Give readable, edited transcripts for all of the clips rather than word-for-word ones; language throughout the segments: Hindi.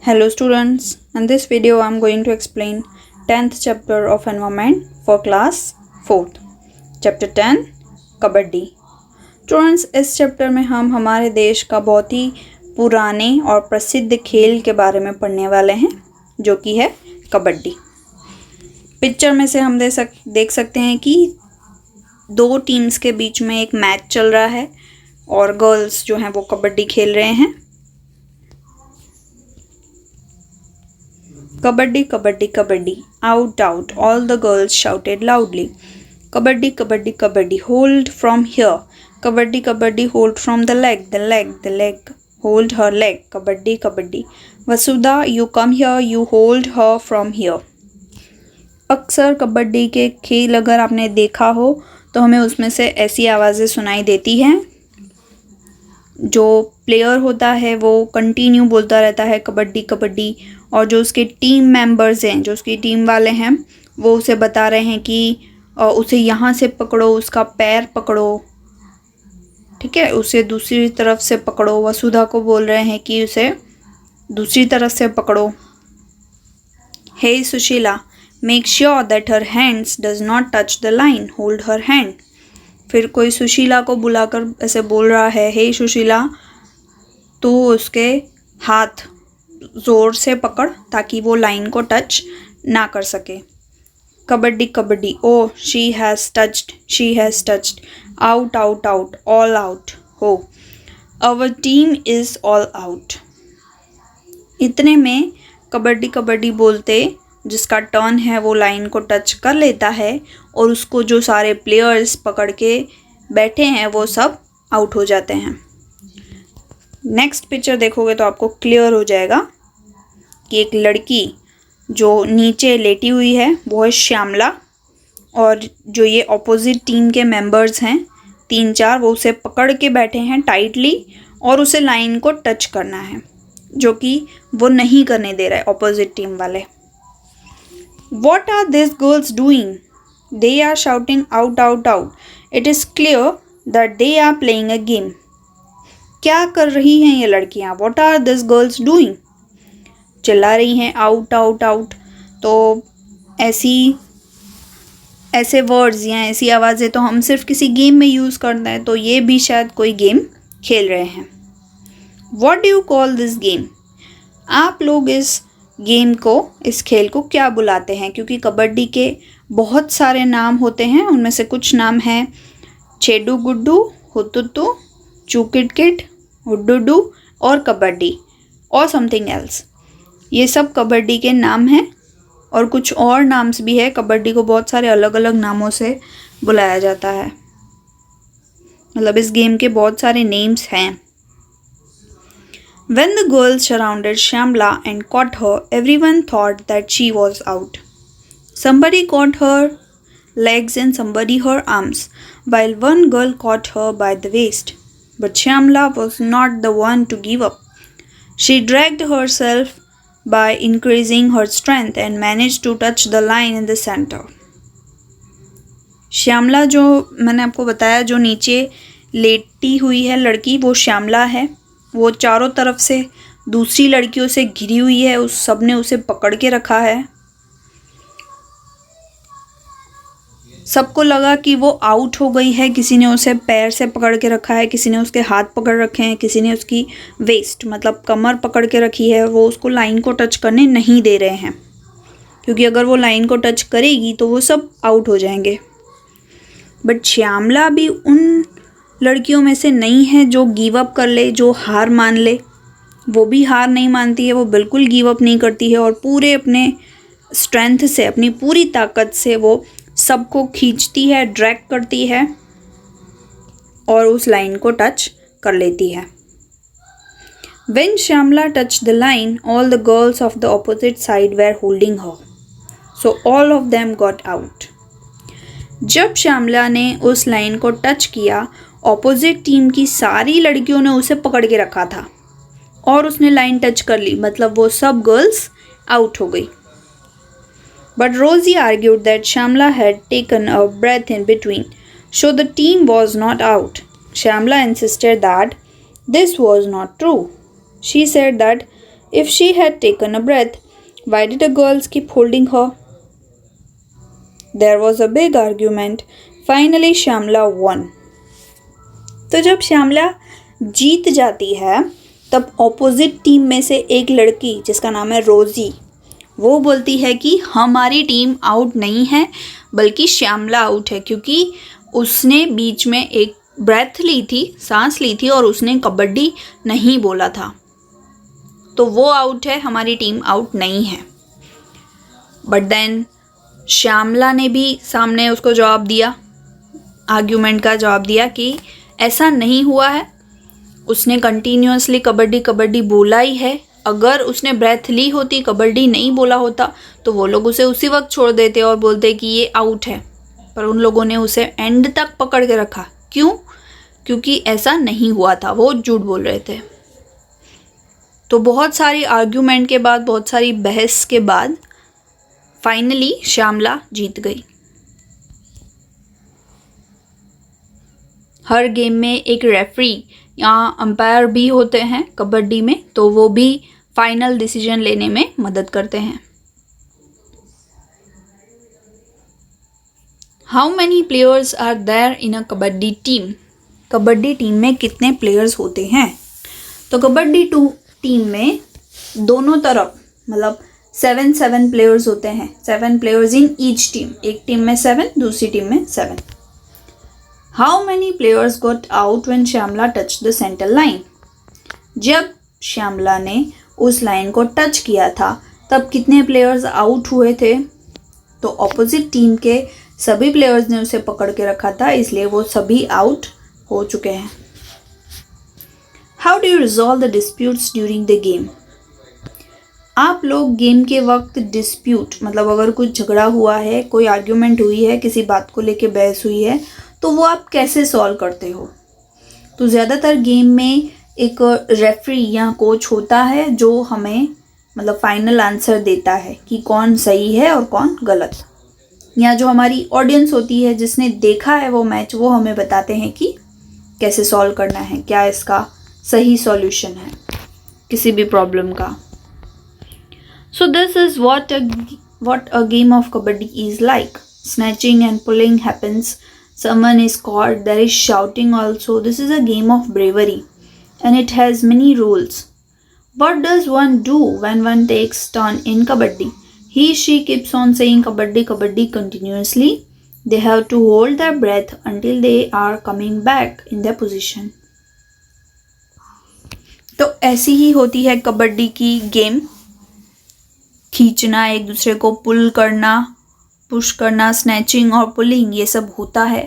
Hello students, in this video I am going to explain 10th chapter of environment for class 4th. Chapter 10 kabaddi. Students इस चैप्टर में हम हमारे देश का बहुत ही पुराने और प्रसिद्ध खेल के बारे में पढ़ने वाले हैं जो कि है कबड्डी. पिक्चर में से हम देख सकते हैं कि दो टीम्स के बीच में एक मैच चल रहा है और गर्ल्स जो हैं वो कबड्डी खेल रहे हैं. Kabaddi kabaddi kabaddi, out out, all the girls shouted loudly. Kabaddi kabaddi kabaddi, hold from here. Kabaddi kabaddi, hold from the leg, the leg, the leg, hold her leg. Kabaddi kabaddi. Vasudha, you come here, you hold her from here. अक्सर कबड्डी के खेल अगर आपने देखा हो तो हमें उसमें से ऐसी आवाज़ें सुनाई देती हैं. जो प्लेयर होता है वो कंटिन्यू बोलता रहता है कबड्डी कबड्डी, और जो उसके टीम मेंबर्स हैं, जो उसकी टीम वाले हैं, वो उसे बता रहे हैं कि उसे यहाँ से पकड़ो, उसका पैर पकड़ो, ठीक है, उसे दूसरी तरफ से पकड़ो. वसुधा को बोल रहे हैं कि उसे दूसरी तरफ से पकड़ो. Hey Sushila, make sure that her hands does not touch the line, hold her hand. फिर कोई सुशीला को बुलाकर ऐसे बोल रहा है, हे सुशीला, तो उसके हाथ ज़ोर से पकड़ ताकि वो लाइन को टच ना कर सके. Kabaddi kabaddi, oh she has touched, she has touched, out out out, all out हो, our team is all out. इतने में कबड्डी कबड्डी बोलते जिसका टर्न है वो लाइन को टच कर लेता है और उसको जो सारे प्लेयर्स पकड़ के बैठे हैं वो सब आउट हो जाते हैं. नेक्स्ट पिक्चर देखोगे तो आपको क्लियर हो जाएगा कि एक लड़की जो नीचे लेटी हुई है वो है श्यामला, और जो ये ऑपोजिट टीम के मेंबर्स हैं 3-4, वो उसे पकड़ के बैठे हैं टाइटली और उसे लाइन को टच करना है, जो कि वो नहीं करने दे रहा है ऑपोजिट टीम वाले. What are these girls doing? They are shouting out out out. It is clear that they are playing a game. क्या कर रही हैं ये लड़कियाँ? What are these girls doing? चिल्ला रही हैं आउट आउट आउट. तो ऐसे वर्ड्स या ऐसी आवाज़ें तो हम सिर्फ किसी गेम में यूज़ करते हैं, तो ये भी शायद कोई गेम खेल रहे हैं. What do you call this game? आप लोग इस गेम को, इस खेल को क्या बुलाते हैं? क्योंकि कबड्डी के बहुत सारे नाम होते हैं. उनमें से कुछ नाम हैं छेडू गुड्डू, हुतुतु, चूकिटकिट, हुड्डुडू और कबड्डी और समथिंग एल्स. ये सब कबड्डी के नाम हैं और कुछ और नाम्स भी है. कबड्डी को बहुत सारे अलग अलग नामों से बुलाया जाता है, मतलब इस गेम के बहुत सारे नेम्स हैं. When the girls surrounded Shyamla and caught her, everyone thought that she was out. Somebody caught her legs and somebody her arms, while one girl caught her by the waist. But Shyamla was not the one to give up. She dragged herself by increasing her strength and managed to touch the line in the center. Shyamala, जो मैंने आपको बताया, जो नीचे लेटी हुई है लड़की, वो श्यामला है. वो चारों तरफ से दूसरी लड़कियों से घिरी हुई है, उस सब ने उसे पकड़ के रखा है. सबको लगा कि वो आउट हो गई है. किसी ने उसे पैर से पकड़ के रखा है, किसी ने उसके हाथ पकड़ रखे हैं, किसी ने उसकी वेस्ट मतलब कमर पकड़ के रखी है. वो उसको लाइन को टच करने नहीं दे रहे हैं, क्योंकि अगर वो लाइन को टच करेगी तो वो सब आउट हो जाएंगे. बट श्यामला भी उन लड़कियों में से नहीं है जो गिव अप कर ले, जो हार मान ले. वो भी हार नहीं मानती है, वो बिल्कुल गिव अप नहीं करती है और पूरे अपने स्ट्रेंथ से, अपनी पूरी ताकत से वो सबको खींचती है, ड्रैग करती है और उस लाइन को टच कर लेती है. When Shyamla touched the line, all the girls of the opposite side were holding her, so all of them got out. जब श्यामला ने उस लाइन को टच किया, ऑपोजिट टीम की सारी लड़कियों ने उसे पकड़ के रखा था और उसने लाइन टच कर ली, मतलब वो सब गर्ल्स आउट हो गई. But Rosie argued that Shyamla had taken a breath in between, so the team was not out. Shyamla insisted that this was not true. She said that If she had taken a breath, why did the girls keep holding her? There was a big argument. Finally, Shyamla won. तो जब श्यामला जीत जाती है तब ऑपोजिट टीम में से एक लड़की जिसका नाम है रोजी, वो बोलती है कि हमारी टीम आउट नहीं है बल्कि श्यामला आउट है, क्योंकि उसने बीच में एक ब्रेथ ली थी, सांस ली थी और उसने कबड्डी नहीं बोला था, तो वो आउट है, हमारी टीम आउट नहीं है। बट देन श्यामला ने भी सामने उसको जवाब दिया, आर्ग्यूमेंट का जवाब दिया कि ऐसा नहीं हुआ है, उसने कंटिन्यूअसली कबड्डी कबड्डी बोला ही है। अगर उसने ब्रेथ ली होती, कबड्डी नहीं बोला होता, तो वो लोग उसे उसी वक्त छोड़ देते और बोलते कि ये आउट है, पर उन लोगों ने उसे एंड तक पकड़ के रखा। क्यों? क्योंकि ऐसा नहीं हुआ था, वो झूठ बोल रहे थे। तो बहुत सारी आर्ग्यूमेंट के बाद, बहुत सारी बहस के बाद फाइनली श्यामला जीत गई। हर गेम में एक रेफरी या अंपायर भी होते हैं कबड्डी में, तो वो भी फाइनल डिसीजन लेने में मदद करते हैं। How many players are there in a kabaddi team? Kabaddi team में कितने प्लेयर्स होते हैं? तो कबड्डी टीम में दोनों तरफ मतलब 7 प्लेयर्स होते हैं। 7 प्लेयर्स इन ईच टीम, एक टीम में 7, दूसरी टीम में 7। How many players got out when Shyamala touch the centre line? जब श्यामला ने उस लाइन को टच किया था तब कितने प्लेयर्स आउट हुए थे? तो ऑपोजिट टीम के सभी प्लेयर्स ने उसे पकड़ के रखा था, इसलिए वो सभी आउट हो चुके हैं। How do you resolve the disputes during the game? आप लोग गेम के वक्त डिस्प्यूट मतलब अगर कुछ झगड़ा हुआ है, कोई आर्ग्यूमेंट हुई है, किसी बात को लेके बहस हुई है, तो वो आप कैसे सॉल्व करते हो? तो ज़्यादातर गेम में एक रेफरी या कोच होता है जो हमें मतलब फाइनल आंसर देता है कि कौन सही है और कौन गलत, या जो हमारी ऑडियंस होती है जिसने देखा है वो मैच, वो हमें बताते हैं कि कैसे सॉल्व करना है, क्या इसका सही सॉल्यूशन है किसी भी प्रॉब्लम का। So this is what a game of kabaddi is like. Snatching and pulling happens. Someone is caught. There is shouting also. This is a game of bravery, and it has many rules. What does one do when one takes turn in kabaddi? She keeps on saying kabaddi kabaddi continuously. They have to hold their breath until they are coming back in their position. तो ऐसी ही होती है कबड्डी की गेम। खींचना, एक दूसरे को पुल करना, पुश करना, स्नैचिंग और पुलिंग, ये सब होता है।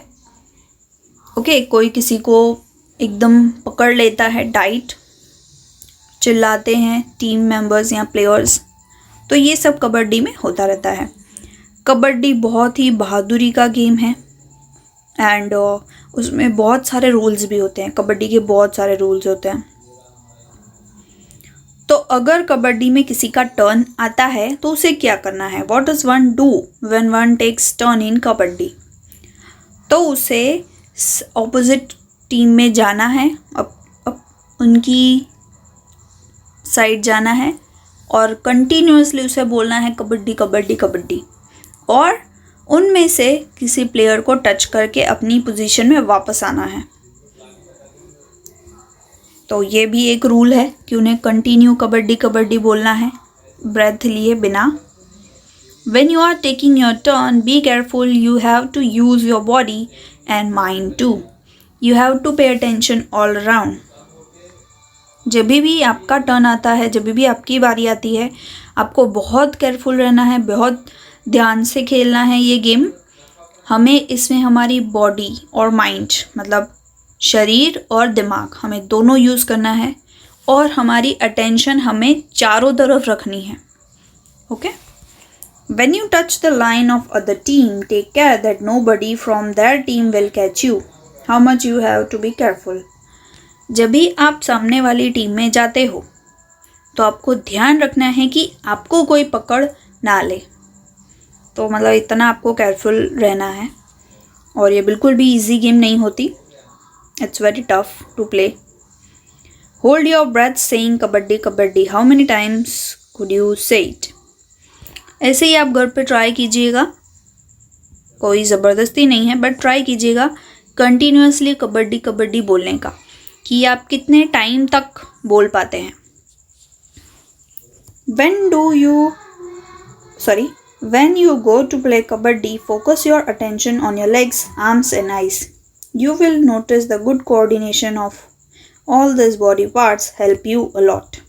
ओके, कोई किसी को एकदम पकड़ लेता है टाइट, चिल्लाते हैं टीम मेंबर्स या प्लेयर्स, तो ये सब कबड्डी में होता रहता है। कबड्डी बहुत ही बहादुरी का गेम है एंड उसमें बहुत सारे रूल्स भी होते हैं। कबड्डी के बहुत सारे रूल्स होते हैं। तो अगर कबड्डी में किसी का टर्न आता है तो उसे क्या करना है? What does one do when one takes turn in kabaddi? तो उसे ऑपोजिट टीम में जाना है, अब उनकी साइड जाना है और कंटिन्यूअसली उसे बोलना है कबड्डी कबड्डी कबड्डी, और उनमें से किसी प्लेयर को टच करके अपनी पोजीशन में वापस आना है। तो ये भी एक रूल है कि उन्हें कंटिन्यू कबड्डी कबड्डी बोलना है ब्रेथ लिए बिना। When you are taking your turn, be careful. You have to use your body and mind too. You have to pay attention all around. जब भी आपका टर्न आता है, जब भी आपकी बारी आती है, आपको बहुत केयरफुल रहना है, बहुत ध्यान से खेलना है ये गेम। हमें इसमें हमारी बॉडी और माइंड मतलब शरीर और दिमाग, हमें दोनों यूज़ करना है और हमारी अटेंशन हमें चारों तरफ रखनी है। Okay? When you touch the line of other team, take care that nobody from their team will catch you. How much you have to be careful. जब भी आप सामने वाली टीम में जाते हो तो आपको ध्यान रखना है कि आपको कोई पकड़ ना ले। तो मतलब इतना आपको केयरफुल रहना है, और ये बिल्कुल भी इजी गेम नहीं होती। It's very tough to play. Hold your breath saying kabaddi kabaddi. How many times could you say it? ऐसे ही आप घर पे ट्राई कीजिएगा, कोई ज़बरदस्ती नहीं है, बट ट्राई कीजिएगा कंटिन्यूसली कबड्डी कबड्डी बोलने का, कि आप कितने टाइम तक बोल पाते हैं. When you go to play kabaddi, focus your attention on your legs, arms and eyes. You will notice the good coordination of all these body parts help you a lot.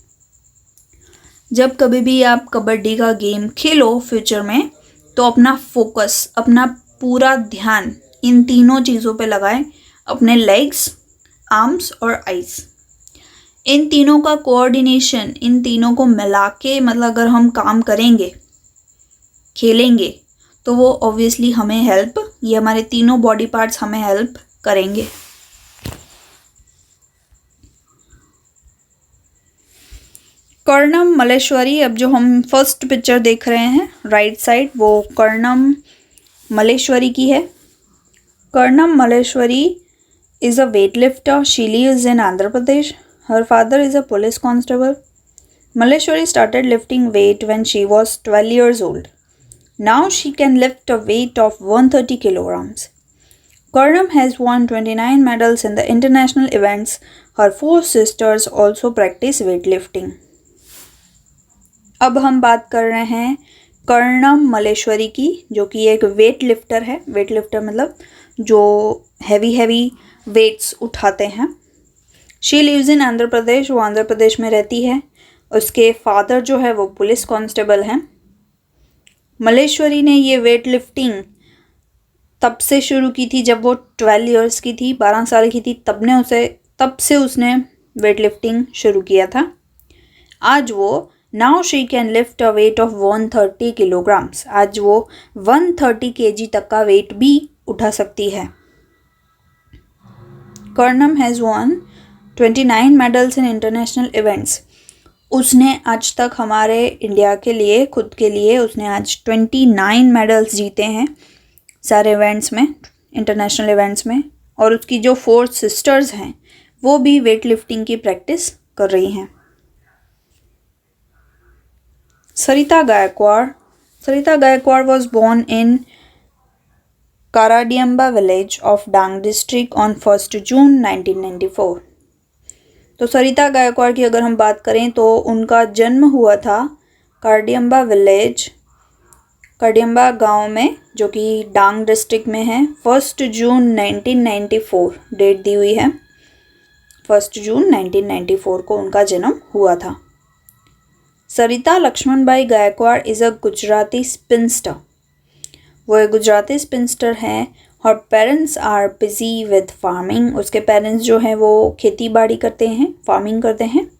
जब कभी भी आप कबड्डी का गेम खेलो फ्यूचर में, तो अपना फोकस, अपना पूरा ध्यान इन तीनों चीज़ों पे लगाएं, अपने लेग्स, आर्म्स और आइज़. इन तीनों का कोऑर्डिनेशन, इन तीनों को मिला के मतलब अगर हम काम करेंगे, खेलेंगे, तो वो ऑब्वियसली हमें हेल्प, ये हमारे तीनों बॉडी पार्ट्स हमें हेल्प करेंगे. कर्णम मलेश्वरी, अब जो हम फर्स्ट पिक्चर देख रहे हैं राइट साइड, वो कर्णम मलेश्वरी की है. Karnam Malleshwari is a weight lifter. She lives in Andhra Pradesh. Her father is a police constable. Maleshwari started lifting weight when she was 12 years old. Now she can lift a weight of 130 kilograms. Karnam has won 29 medals in the international events. Her four sisters also practice weightlifting. अब हम बात कर रहे हैं कर्णम मलेश्वरी की, जो कि एक वेट लिफ्टर है. वेट लिफ्टर मतलब जो हैवी वेट्स उठाते हैं. शी लिव्स इन आंध्र प्रदेश. वो आंध्र प्रदेश में रहती है. उसके फादर जो है वो पुलिस कांस्टेबल हैं. मलेश्वरी ने ये वेट लिफ्टिंग तब से शुरू की थी जब वो 12 इयर्स की थी, 12 साल की थी, तब से उसने वेट लिफ्टिंग शुरू किया था. आज वो now she can lift a weight of 130 kilograms. आज वो 130 kg तक का वेट भी उठा सकती है. Karnam has won 29 medals in international events. उसने आज तक हमारे इंडिया के लिए, खुद के लिए उसने आज 29 मेडल्स जीते हैं सारे इवेंट्स में, इंटरनेशनल इवेंट्स में. और उसकी जो 4 सिस्टर्स हैं वो भी वेट लिफ्टिंग की प्रैक्टिस कर रही हैं. Sarita Gaikwad was born in Karadiamba village of Dang district on 1st June 1994. तो सरिता गायकवाड़ की अगर हम बात करें तो उनका जन्म हुआ था कार्डियम्बा विलेज, कार्डियम्बा गांव में, जो कि डांग डिस्ट्रिक्ट में है. 1 जून 1994 डेट दी हुई है. 1 जून 1994 को उनका जन्म हुआ था. Sarita Laxmanbai Gaikwad is a Gujarati spinster. वो एक गुजराती स्पिंस्टर हैं. Her parents are busy with farming. उसके पेरेंट्स जो हैं वो खेती बाड़ी करते हैं, फार्मिंग करते हैं.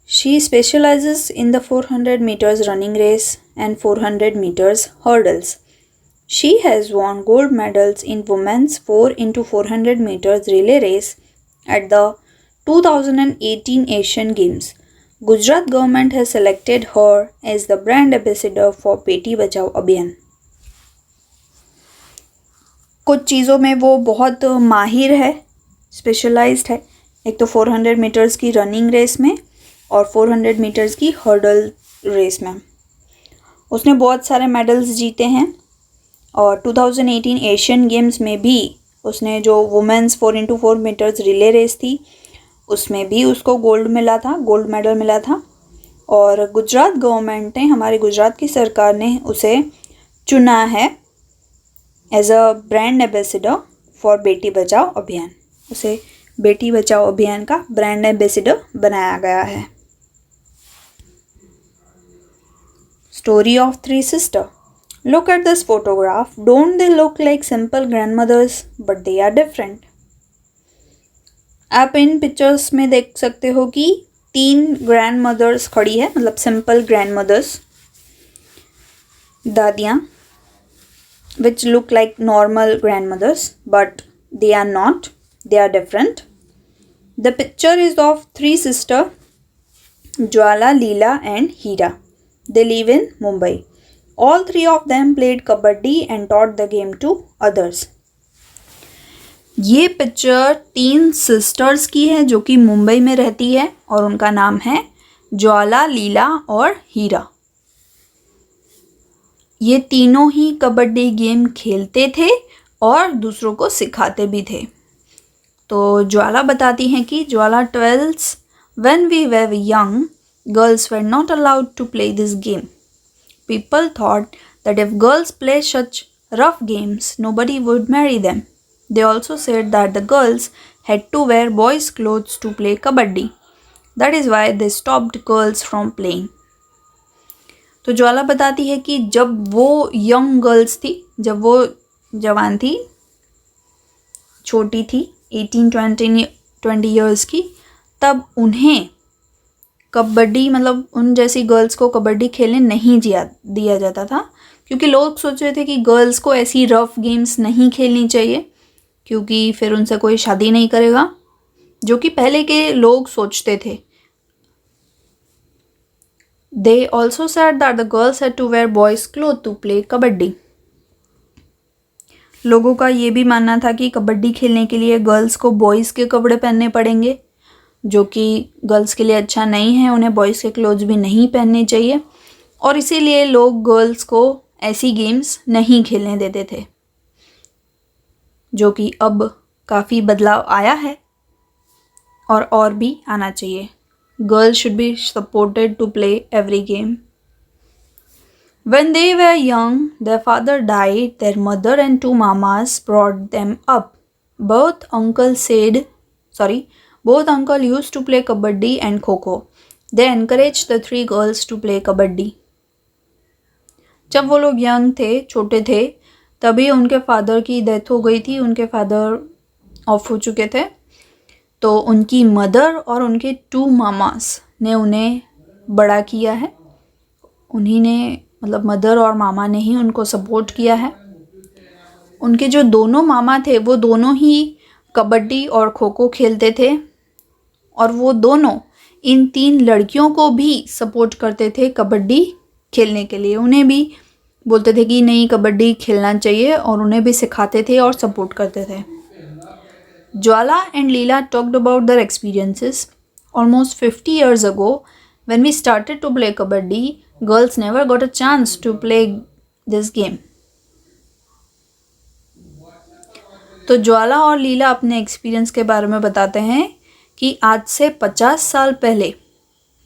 She specialises in the 400 metres running race and 400 metres hurdles. She has won gold medals in women's 4x400 metres relay race at the 2018 Asian Games. Gujarat government has selected her as the brand ambassador for बेटी बचाओ अभियान. कुछ चीज़ों में वो बहुत माहिर है, स्पेशलाइज्ड है. एक तो 400 मीटर्स की रनिंग रेस में और 400 मीटर्स की हर्डल रेस में उसने बहुत सारे मेडल्स जीते हैं. और 2018 एशियन गेम्स में भी उसने जो women's 4x4 metres relay race थी उसमें भी उसको गोल्ड मेडल मिला था. और गुजरात गवर्नमेंट ने, हमारे गुजरात की सरकार ने उसे चुना है as a brand ambassador for Beti Bachao अभियान. उसे बेटी बचाओ अभियान का ब्रांड एम्बेसडर बनाया गया है. Story of 3 sister. Look at this photograph. Don't they look like simple grandmothers but they are different. आप इन पिक्चर्स में देख सकते हो कि 3 ग्रैंड मदर्स खड़ी है, मतलब सिंपल ग्रैंड मदर्स, दादियाँ, which look like normal grandmothers but they are not, they are different. The picture is of 3 sister, Jwala, Leela and Heera. They live in Mumbai. All 3 of them played kabaddi and taught the game to others. ये पिक्चर 3 सिस्टर्स की है जो कि मुंबई में रहती है और उनका नाम है ज्वाला, लीला और हीरा। ये तीनों ही कबड्डी गेम खेलते थे और दूसरों को सिखाते भी थे। तो ज्वाला बताती हैं कि Jwala tells, when we were young girls were not allowed to play this game. People thought that if girls play such rough games nobody would marry them. They also said that the girls had to wear boys' clothes to play kabaddi. That is why they stopped girls from playing. तो ज्वाला बताती है कि जब वो यंग गर्ल्स थी, जब वो जवान थी, छोटी थी, 18-20 ईयर्स की, तब उन्हें कबड्डी मतलब उन जैसी गर्ल्स को कबड्डी खेलने नहीं दिया जाता था, क्योंकि लोग सोच रहे थे कि गर्ल्स को ऐसी रफ गेम्स नहीं खेलनी चाहिए क्योंकि फिर उनसे कोई शादी नहीं करेगा, जो कि पहले के लोग सोचते थे। They also said that the girls had to wear boys' clothes to play kabaddi. लोगों का ये भी मानना था कि कबड्डी खेलने के लिए गर्ल्स को बॉयज़ के कपड़े पहनने पड़ेंगे, जो कि गर्ल्स के लिए अच्छा नहीं है, उन्हें बॉयज़ के क्लोथ्स भी नहीं पहनने चाहिए, और इसीलिए लोग गर्ल्स को ऐसी गेम्स नहीं खेलने देते थे, जो कि अब काफ़ी बदलाव आया है और भी आना चाहिए। Girls should be supported to play every game. When they were young, their father died. Their mother and 2 mamas brought them up. Both uncle used to play kabaddi and kho-kho. They encouraged the 3 girls to play kabaddi. जब वो लोग यंग थे, छोटे थे, तभी उनके फादर की डेथ हो गई थी, उनके फादर ऑफ हो चुके थे। तो उनकी मदर और उनके 2 मामास ने उन्हें बड़ा किया है। उन्हीं ने मतलब मदर और मामा ने ही उनको सपोर्ट किया है। उनके जो दोनों मामा थे वो दोनों ही कबड्डी और खो खो खेलते थे, और वो दोनों इन 3 लड़कियों को भी सपोर्ट करते थे कबड्डी खेलने के लिए। उन्हें भी बोलते थे कि नहीं, कबड्डी खेलना चाहिए, और उन्हें भी सिखाते थे और सपोर्ट करते थे। Jwala and Leela talked about their experiences. Almost 50 years ago, when we started to play kabaddi, girls never got a chance to play this game. तो ज्वाला और लीला अपने एक्सपीरियंस के बारे में बताते हैं कि आज से 50 साल पहले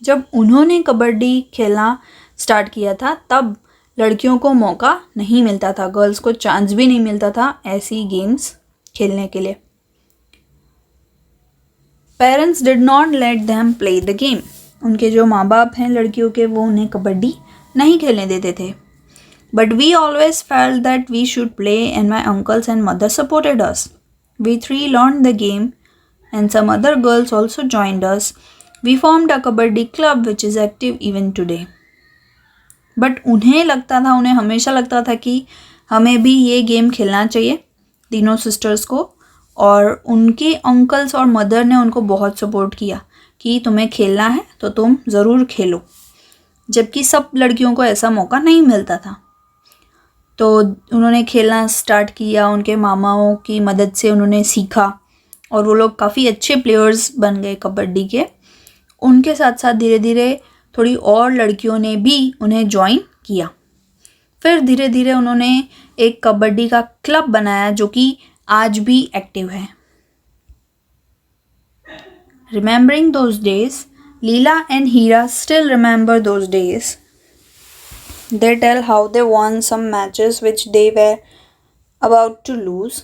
जब उन्होंने कबड्डी खेलना स्टार्ट किया था, तब लड़कियों को मौका नहीं मिलता था, गर्ल्स को चांस भी नहीं मिलता था ऐसी गेम्स खेलने के लिए। Parents did not let them play the game. उनके जो माँ बाप हैं लड़कियों के, वो उन्हें कबड्डी नहीं खेलने देते थे। But we always felt that we should play and my uncles and mother supported us. We 3 learn the game and some other girls also joined us. We formed a kabaddi club which is active even today. But उन्हें हमेशा लगता था कि हमें भी ये गेम खेलना चाहिए, तीनों सिस्टर्स को, और उनके अंकल्स और मदर ने उनको बहुत सपोर्ट किया कि तुम्हें खेलना है तो तुम ज़रूर खेलो, जबकि सब लड़कियों को ऐसा मौका नहीं मिलता था। तो उन्होंने खेलना स्टार्ट किया, उनके मामाओं की मदद से उन्होंने सीखा, और वो लोग काफ़ी अच्छे प्लेयर्स बन गए कबड्डी के। उनके साथ साथ धीरे धीरे थोड़ी और लड़कियों ने भी उन्हें ज्वाइन किया। फिर धीरे धीरे उन्होंने एक कबड्डी का क्लब बनाया जो कि आज भी एक्टिव है। Remembering those days, Leela and Hira still remember those days. They tell how they won some matches which they were about to lose.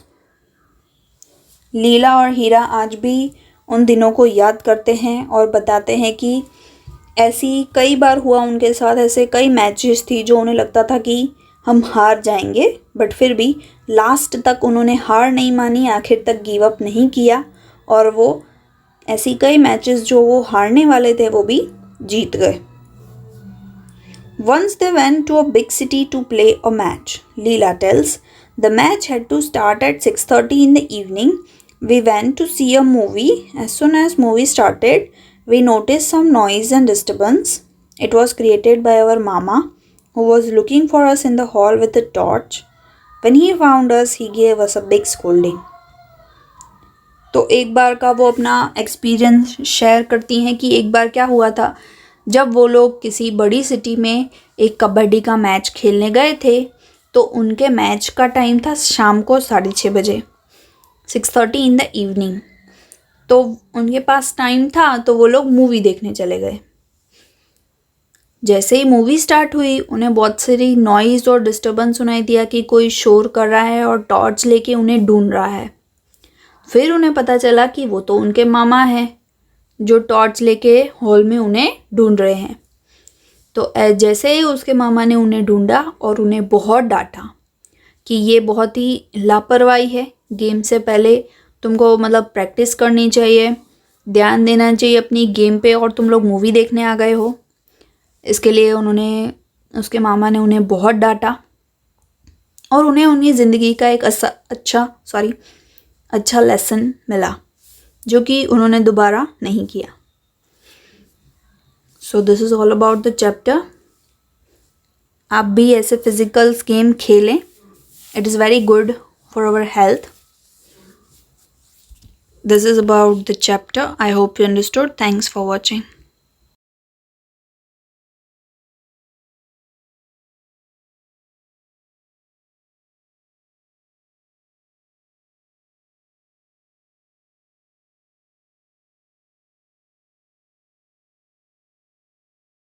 लीला और हीरा आज भी उन दिनों को याद करते हैं और बताते हैं कि ऐसी कई बार हुआ उनके साथ, ऐसे कई मैचेस थी जो उन्हें लगता था कि हम हार जाएंगे, बट फिर भी लास्ट तक उन्होंने हार नहीं मानी, आखिर तक गिव अप नहीं किया, और वो ऐसी कई मैचेस जो वो हारने वाले थे वो भी जीत गए। Once they went to a big city to play a match. Leela tells, the match had to start at 6:30 in the evening. We went to see a movie. As soon as movie started, we noticed some noise and disturbance. It was created by our mama, who was looking for us in the hall with a torch. When he found us, he gave us a big scolding. तो एक बार का वो अपना एक्सपीरियंस शेयर करती हैं कि एक बार क्या हुआ था, जब वो लोग किसी बड़ी सिटी में एक कबड्डी का मैच खेलने गए थे। तो उनके मैच का टाइम था शाम को 6:30 बजे, 6:30 इन द इवनिंग। तो उनके पास टाइम था तो वो लोग मूवी देखने चले गए। जैसे ही मूवी स्टार्ट हुई उन्हें बहुत सारी नॉइज़ और डिस्टर्बेंस सुनाई दिया कि कोई शोर कर रहा है और टॉर्च लेके उन्हें ढूंढ रहा है। फिर उन्हें पता चला कि वो तो उनके मामा हैं जो टॉर्च लेके हॉल में उन्हें ढूंढ रहे हैं। तो जैसे ही उसके मामा ने उन्हें ढूंढा और उन्हें बहुत डांटा कि ये बहुत ही लापरवाही है, गेम से पहले तुमको मतलब प्रैक्टिस करनी चाहिए, ध्यान देना चाहिए अपनी गेम पे, और तुम लोग मूवी देखने आ गए हो। इसके लिए उसके मामा ने उन्हें बहुत डांटा और उन्हें उनकी ज़िंदगी का एक अच्छा लेसन मिला जो कि उन्होंने दोबारा नहीं किया। So this is all about the chapter. आप भी ऐसे फिजिकल गेम खेलें, it is very good for our health. This is about the chapter. I hope you understood. Thanks for watching.